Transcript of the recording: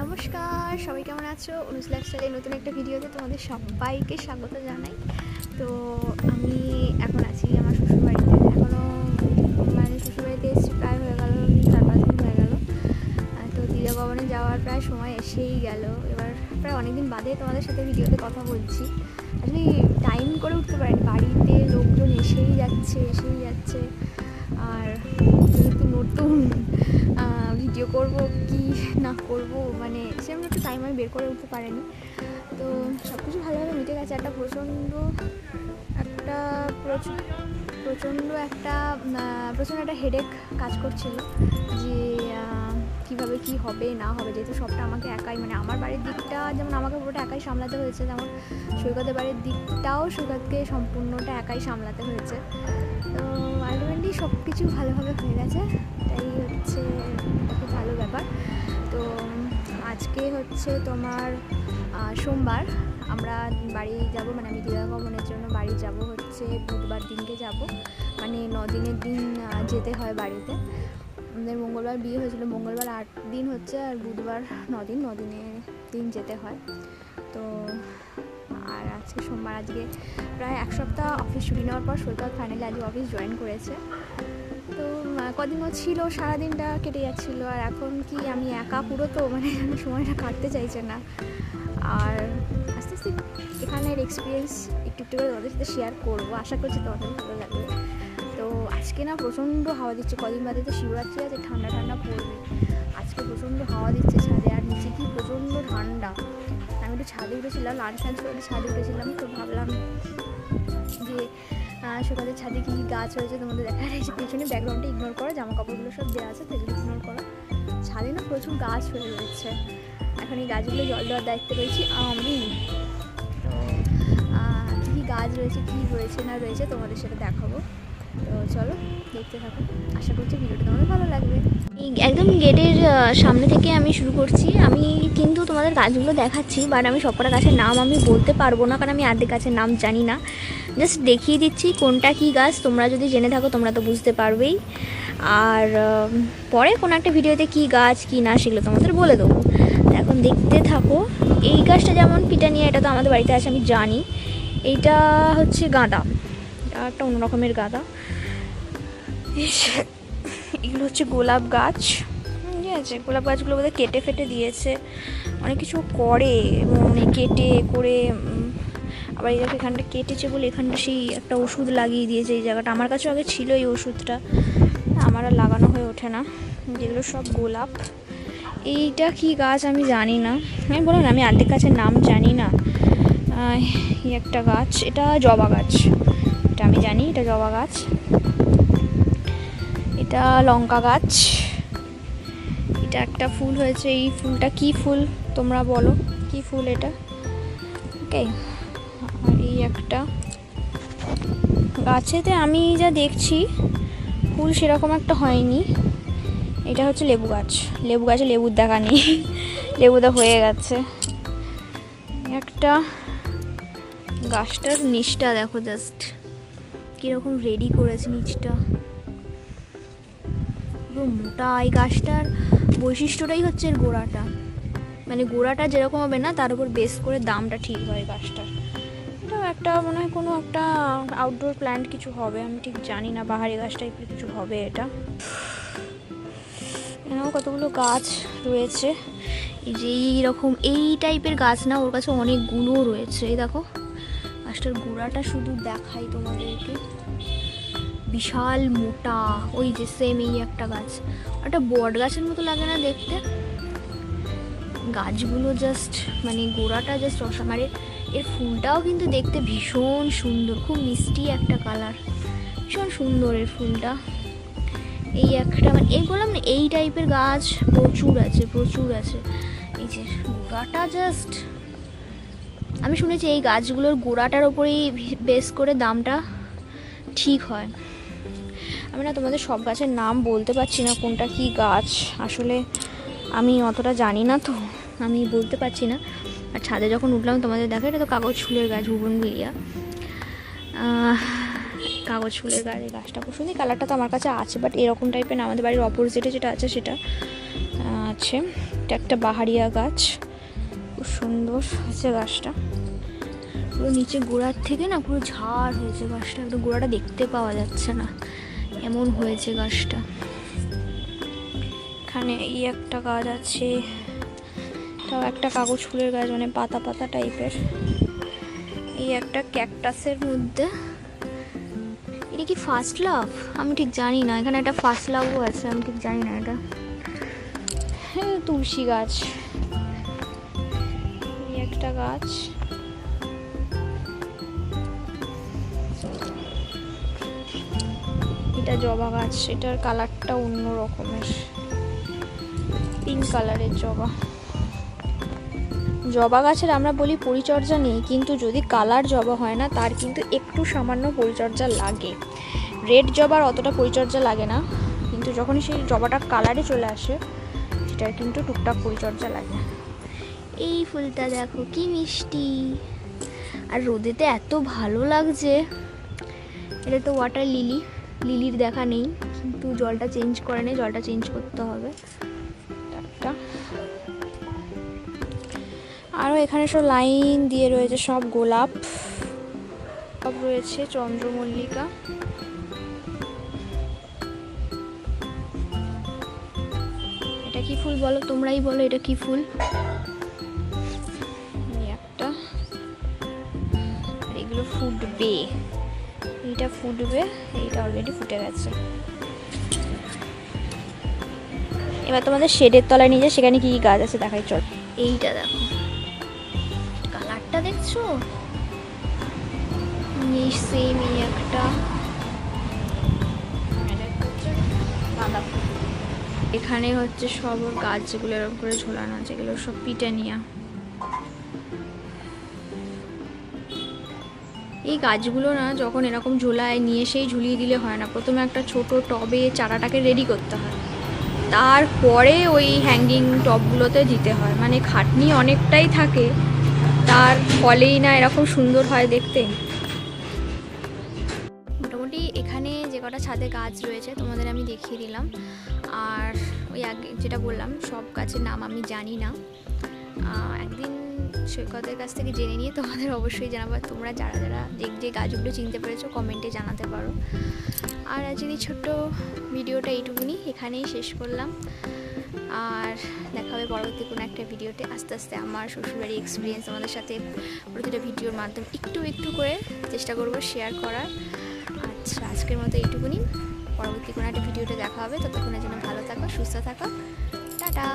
নমস্কার, সবাই কেমন আছো? অনুজ লাইফস্টাইলের নতুন একটা ভিডিওতে তোমাদের সবাইকে স্বাগত জানাই। তো আমি এখন আছি আমার শ্বশুরবাড়িতে। এখনও শ্বশুরবাড়িতে এসেছি প্রায় হয়ে গেল 4-5 দিন হয়ে গেল। তো দিদা ভবনে যাওয়ার প্রায় সময় এসেই গেল। এবার প্রায় অনেকদিন বাদে তোমাদের সাথে ভিডিওতে কথা বলছি। আসলে টাইম করে উঠতে পারিনি, বাড়িতে লোকজন এসেই যাচ্ছে। আর যেহেতু নতুন ভিডিও করব কি না করব, মানে সেরকম একটা টাইম আমি বের করে উঠতে পারিনি। তো সব কিছু ভালোভাবে মিটে গেছে। প্রচণ্ড একটা হেডেক কাজ করছিল যে কীভাবে কি হবে না হবে, যেহেতু সবটা আমাকে একাই, মানে আমার বাড়ির দিকটা যেমন আমাকে পুরোটা একাই সামলাতে হয়েছে, তেমন সৈকতের বাড়ির দিকটাও সৈকতকে সম্পূর্ণটা একাই সামলাতে হয়েছে। তো আলটিমেটলি সব কিছু ভালোভাবে হয়ে গেছে, তাই হচ্ছে খুব ভালো ব্যাপার। তো আজকে হচ্ছে তোমার সোমবার, আমরা বাড়ি যাব, মানে আমি দিদা ভবনের জন্য বাড়ি যাব হচ্ছে বুধবার দিনকে যাব, মানে 9 দিনের দিন যেতে হয় বাড়িতে। আমাদের মঙ্গলবার বিয়ে হয়েছিল, মঙ্গলবার 8 দিন হচ্ছে আর বুধবার 9 দিনের দিন যেতে হয়। তো আর আজকে সোমবার, আজকে প্রায় 1 সপ্তাহ অফিস ছুটি নেওয়ার পর সৈকত ফাইনালি আজকে অফিস জয়েন করেছে। তো কদিনও ছিল, সারাদিনটা কেটে যাচ্ছিলো। আর এখন কি আমি একা পুরো, তো মানে সময়টা কাটতে চাইছে না। আর আস্তে আস্তে এখানের এক্সপিরিয়েন্স একটু করে তোমাদের সাথে শেয়ার করবো, আশা করছি তোমাদের ভালো লাগবে। তো আজকে না প্রচণ্ড হাওয়া দিচ্ছে, কদিন বাদে তো শিবরাত্রি আছে, ঠান্ডা পড়বে। আজকে প্রচণ্ড হাওয়া দিচ্ছে ছাদে, আর নিচে কি প্রচণ্ড ঠান্ডা। আমি একটু ছাদে উঠেছিলাম, লাঞ্চ করে ছাদে উঠেছিলাম। তো ভাবলাম যে সকালের ছাদে কী গাছ হয়েছে তোমাদের দেখা রয়েছে, পেছনে ব্যাকগ্রাউন্ডে ইগনোর করো, জামা কাপড়গুলো সব দেওয়া আছে, সেগুলো ইগনোর করো। ছাদে না প্রচুর গাছ হয়ে রয়েছে, এখন এই গাছগুলো জল দেওয়ার দায়িত্বে রয়েছি আমি। তো কী গাছ রয়েছে, কী রয়েছে না রয়েছে তোমাদের সেটা দেখাবো। তো চলো দেখতে থাকো, আশা করছি ভিডিওটা তোমাদের ভালো লাগবে। একদম গেটের সামনে থেকে আমি শুরু করছি। আমি কিন্তু তোমাদের গাছগুলো দেখাচ্ছি, বাট আমি সবকটা গাছের নাম আমি বলতে পারবো না, কারণ আমি অর্ধেক গাছের নাম জানি না। জাস্ট দেখিয়ে দিচ্ছি কোনটা কী গাছ, তোমরা যদি জেনে থাকো তোমরা তো বুঝতে পারবেই। আর পরে কোনো একটা ভিডিওতে কী গাছ কী না সেগুলো তোমাদের বলে দেবো। এখন দেখতে থাকো। এই গাছটা যেমন পিটানিয়া, এটা তো আমাদের বাড়িতে আছে, আমি জানি। এইটা হচ্ছে গাঁদা, এটা একটা অন্য রকমের গাঁদা। এগুলো হচ্ছে গোলাপ গাছ, ঠিক আছে। গোলাপ গাছগুলো বোধহয় কেটে ফেটে দিয়েছে, অনেক কিছু করে, মানে কেটে করে আবার এই জায়গা এখানটা কেটেছে বলে এখানটা সেই একটা ওষুধ লাগিয়ে দিয়েছে। এই জায়গাটা আমার কাছেও আগে ছিল এই ওষুধটা, আমার আর লাগানো হয়ে ওঠে না। যেগুলো সব গোলাপ। এইটা কি গাছ আমি জানি না, আমি বললাম না আমি অর্ধেক গাছের নাম জানি না। এই একটা গাছ, এটা জবা গাছ, এটা আমি জানি, এটা জবা গাছ। এটা লঙ্কা গাছ, এটা একটা ফুল হয়েছে, এই ফুলটা কি ফুল তোমরা বলো, কি ফুল এটা? ওকে। আর এই একটা গাছেতে আমি যা দেখছি ফুল সেরকম একটা হয়নি। এটা হচ্ছে লেবু গাছ, লেবু গাছে লেবুর দেখা নেই, লেবুটা হয়ে গেছে। একটা গাছটার নিচটা দেখো, জাস্ট কীরকম রেডি করেছে নিচটা, মোটা। এই গাছটার বৈশিষ্ট্যটাই হচ্ছে এর গোড়াটা, মানে গোড়াটা যেরকম হবে না তার উপর বেস করে দামটা ঠিক হয় গাছটার। এটাও একটা মনে হয় কোনো একটা আউটডোর প্ল্যান্ট কিছু হবে, আমি ঠিক জানি না, বাহারি গাছ টাইপের কিছু হবে এটা। এখানেও কতগুলো গাছ রয়েছে, এই যে এইরকম এই টাইপের গাছ না, ওর কাছে অনেকগুলো রয়েছে। এই দেখো গাছটার গোড়াটা শুধু দেখাই তোমাদেরকে, বিশাল মোটা। ওই যে সেম এই একটা গাছ, একটা বট গাছের মতো লাগে না দেখতে? গাছগুলো জাস্ট মানে গোড়াটা জাস্ট অসামারে। এর ফুলটাও কিন্তু দেখতে ভীষণ সুন্দর, খুব মিষ্টি একটা কালার, ভীষণ সুন্দর এর ফুলটা। এই একটা মানে এই বললাম না, এই টাইপের গাছ প্রচুর আছে। এই যে গোড়াটা জাস্ট, আমি শুনেছি এই গাছগুলোর গোড়াটার ওপরেই বেস করে দামটা ঠিক হয়। আমি না তোমাদের সব গাছের নাম বলতে পারছি না, কোনটা কি গাছ আসলে আমি অতটা জানি না, তো আমি বলতে পারছি না। আর ছাদে যখন উঠলাম তোমাদের দেখা, এটা তো কাগজ ফুলের গাছ, ভুবনভিলিয়া কাগজ ফুলের গাছ। এই গাছটা খুব সুন্দর, কালারটা তো আমার কাছে আছে, বাট এরকম টাইপের না, আমাদের বাড়ির অপোজিটে যেটা আছে সেটা আছে। এটা একটা বাহারিয়া গাছ, খুব সুন্দর হয়েছে গাছটা। পুরো নিচে গোড়ার থেকে না পুরো ঝাড় হয়েছে গাছটা, একটু গোড়াটা দেখতে পাওয়া যাচ্ছে না, এমন হয়েছে গাছটা। এখানে এই একটা গাছ আছে, তাও একটা কাগজ ফুলের গাছ, মানে পাতা পাতা টাইপের। এই একটা ক্যাকটাসের মধ্যে, এটা কি ফার্স্ট লাভ আমি ঠিক জানি না, এখানে একটা ফার্স্ট লাভও আছে, আমি ঠিক জানি না এটা। হ্যাঁ, তুলসী গাছ, এই একটা গাছ। এটা জবা গাছ, এটার কালারটা অন্য রকমের, পিঙ্ক কালারের জবা। জবা গাছের আমরা বলি পরিচর্যা নেই, কিন্তু যদি কালার জবা হয় না তার কিন্তু একটু সামান্য পরিচর্যা লাগে। রেড জবার অতটা পরিচর্যা লাগে না, কিন্তু যখনই সেই জবাটা কালারে চলে আসে সেটার কিন্তু টুকটাক পরিচর্যা লাগে। এই ফুলটা দেখো কি মিষ্টি, আর রোদেতে এত ভালো লাগছে। এটা তো ওয়াটার লিলি, লিলির দেখা নেই, কিন্তু জলটা চেঞ্জ করে নেই, জলটা চেঞ্জ করতে হবে একটা। আরও এখানে সব লাইন দিয়ে রয়েছে, সব গোলাপ, সব রয়েছে চন্দ্রমল্লিকা। এটা কি ফুল বলো, তোমরাই বলো এটা কি ফুল। একটা, এগুলো ফুটবে, এইটা ফুটবে, এইটা অলরেডি ফুটে গেছে। এবার তোমাদের শেডের তলায় নিয়ে যায়, সেখানে কি গাছ আছে দেখাই চল। এইটা দেখো, কালারটা দেখছো, এই সেম এই একটা গাঁদা ফুল। এখানে হচ্ছে সব ওর গাছ যেগুলো এরকম করে ঝোলানো আছে, এগুলো সব পিটানিয়া। এই গাছগুলো না যখন এরকম ঝোলায় নিয়ে সেই ঝুলিয়ে দিলে হয় না, প্রথমে একটা ছোট টবে চারাটাকে রেডি করতে হয়, তারপরে ওই হ্যাঙ্গিং টবগুলোতে দিতে হয়, মানে খাটনি অনেকটাই থাকে, তার ফলেই না এরকম সুন্দর হয় দেখতে। মোটামুটি এখানে যে কটা ছাদে গাছ রয়েছে তোমাদের আমি দেখিয়ে দিলাম। আর ওই আগে যেটা বললাম, সব গাছের নাম আমি জানি না, একদিন সৈকতের কাছ থেকে জেনে নিয়ে তোমাদের অবশ্যই জানাবো। তোমরা যারা যারা যে গাছগুলো চিনতে পেরেছো কমেন্টে জানাতে পারো। আর আজকের এই ছোট্ট ভিডিওটা এইটুকুনি, এখানেই শেষ করলাম। আর দেখা হবে পরবর্তী কোনো একটা ভিডিওতে। আস্তে আস্তে আমার শ্বশুরবাড়ি এক্সপিরিয়েন্স আমাদের সাথে প্রতিটা ভিডিওর মাধ্যমে একটু একটু করে চেষ্টা করব শেয়ার করার। আচ্ছা, আজকের মতো এইটুকুনি, পরবর্তী কোনো একটা ভিডিওতে দেখা হবে। ততক্ষণের জন্য ভালো থাকো, সুস্থ থাকো, টাটা।